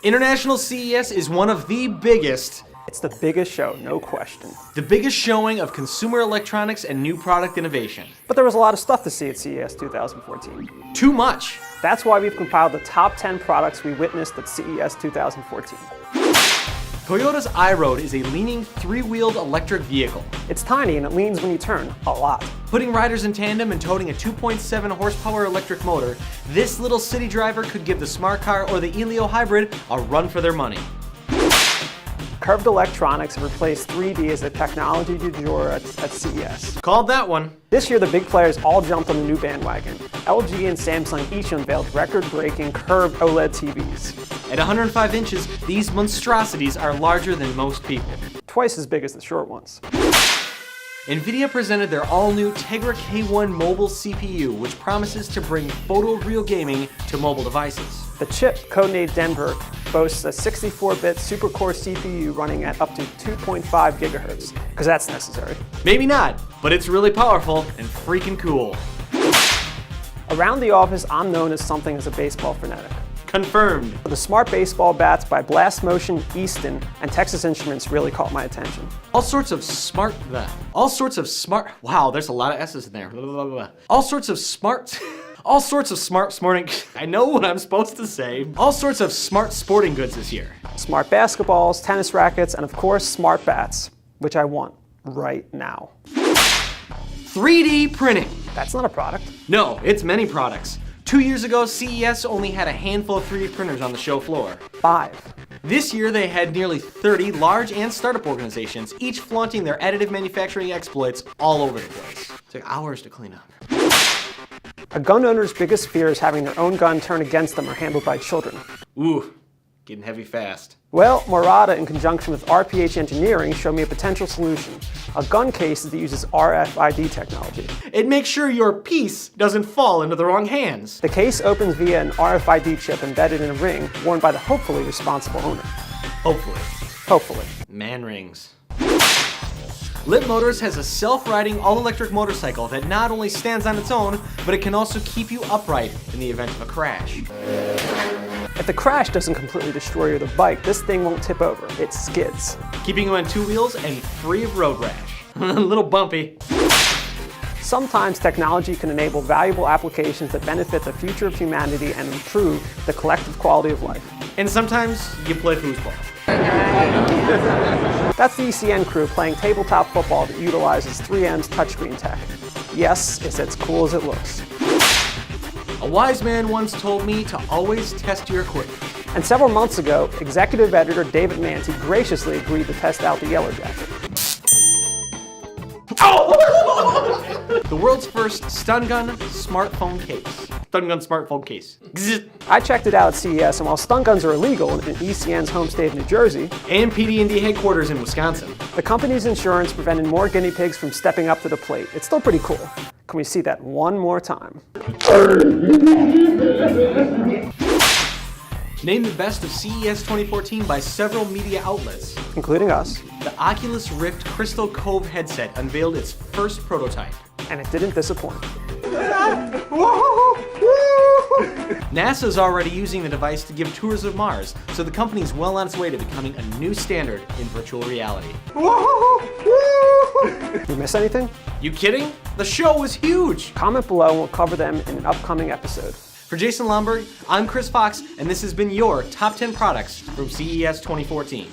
International CES is one of the biggest. It's the biggest show, no question. The biggest showing of consumer electronics and new product innovation. But there was a lot of stuff to see at CES 2014. Too much. That's why we've compiled the top 10 products we witnessed at CES 2014. Toyota's iRoad is a leaning three-wheeled electric vehicle. It's tiny and it leans when you turn, a lot. Putting riders in tandem and toting a 2.7 horsepower electric motor, this little city driver could give the smart car or the Elio hybrid a run for their money. Curved electronics have replaced 3D as the technology du jour at CES. Called that one. This year, the big players all jumped on the new bandwagon. LG and Samsung each unveiled record-breaking curved OLED TVs. At 105 inches, these monstrosities are larger than most people. Twice as big as the short ones. Nvidia presented their all-new Tegra K1 mobile CPU, which promises to bring photoreal gaming to mobile devices. The chip, codenamed Denver, boasts a 64-bit super-core CPU running at up to 2.5 gigahertz, because that's necessary. Maybe not, but it's really powerful and freaking cool. Around the office, I'm known as something as a baseball fanatic. Confirmed. The smart baseball bats by Blast Motion, Easton, and Texas Instruments really caught my attention. Wow, there's a lot of S's in there. All sorts of smart sporting, I know what I'm supposed to say. All sorts of smart sporting goods this year. Smart basketballs, tennis rackets, and of course, smart bats, which I want right now. 3D printing. That's not a product. No, it's many products. 2 years ago, CES only had a handful of 3D printers on the show floor. 5. This year, they had nearly 30 large and startup organizations, each flaunting their additive manufacturing exploits all over the place. It took hours to clean up. A gun owner's biggest fear is having their own gun turn against them or handled by children. Ooh, getting heavy fast. Well, Murata, in conjunction with RPH Engineering, showed me a potential solution. A gun case that uses RFID technology. It makes sure your piece doesn't fall into the wrong hands. The case opens via an RFID chip embedded in a ring worn by the hopefully responsible owner. Hopefully. Man rings. Lint Motors has a self-riding all-electric motorcycle that not only stands on its own, but it can also keep you upright in the event of a crash. If the crash doesn't completely destroy the bike, this thing won't tip over. It skids. Keeping you on 2 wheels and free of road rash. A little bumpy. Sometimes technology can enable valuable applications that benefit the future of humanity and improve the collective quality of life. And sometimes you play foosball. That's the ECN crew playing tabletop football that utilizes 3M's touchscreen tech. Yes, it's as cool as it looks. A wise man once told me to always test your equipment. And several months ago, executive editor David Manti graciously agreed to test out the Yellow Jacket. The world's first stun gun smartphone case. Stun gun smartphone case. I checked it out at CES, and while stun guns are illegal in ECN's home state of New Jersey, and PD&D headquarters in Wisconsin, the company's insurance prevented more guinea pigs from stepping up to the plate. It's still pretty cool. Can we see that one more time? Named the best of CES 2014 by several media outlets, including us, the Oculus Rift Crystal Cove headset unveiled its first prototype. And it didn't disappoint. NASA's already using the device to give tours of Mars, so the company's well on its way to becoming a new standard in virtual reality. You miss anything? You kidding? The show was huge! Comment below and we'll cover them in an upcoming episode. For Jason Lomberg, I'm Chris Fox, and this has been your Top 10 Products from CES 2014.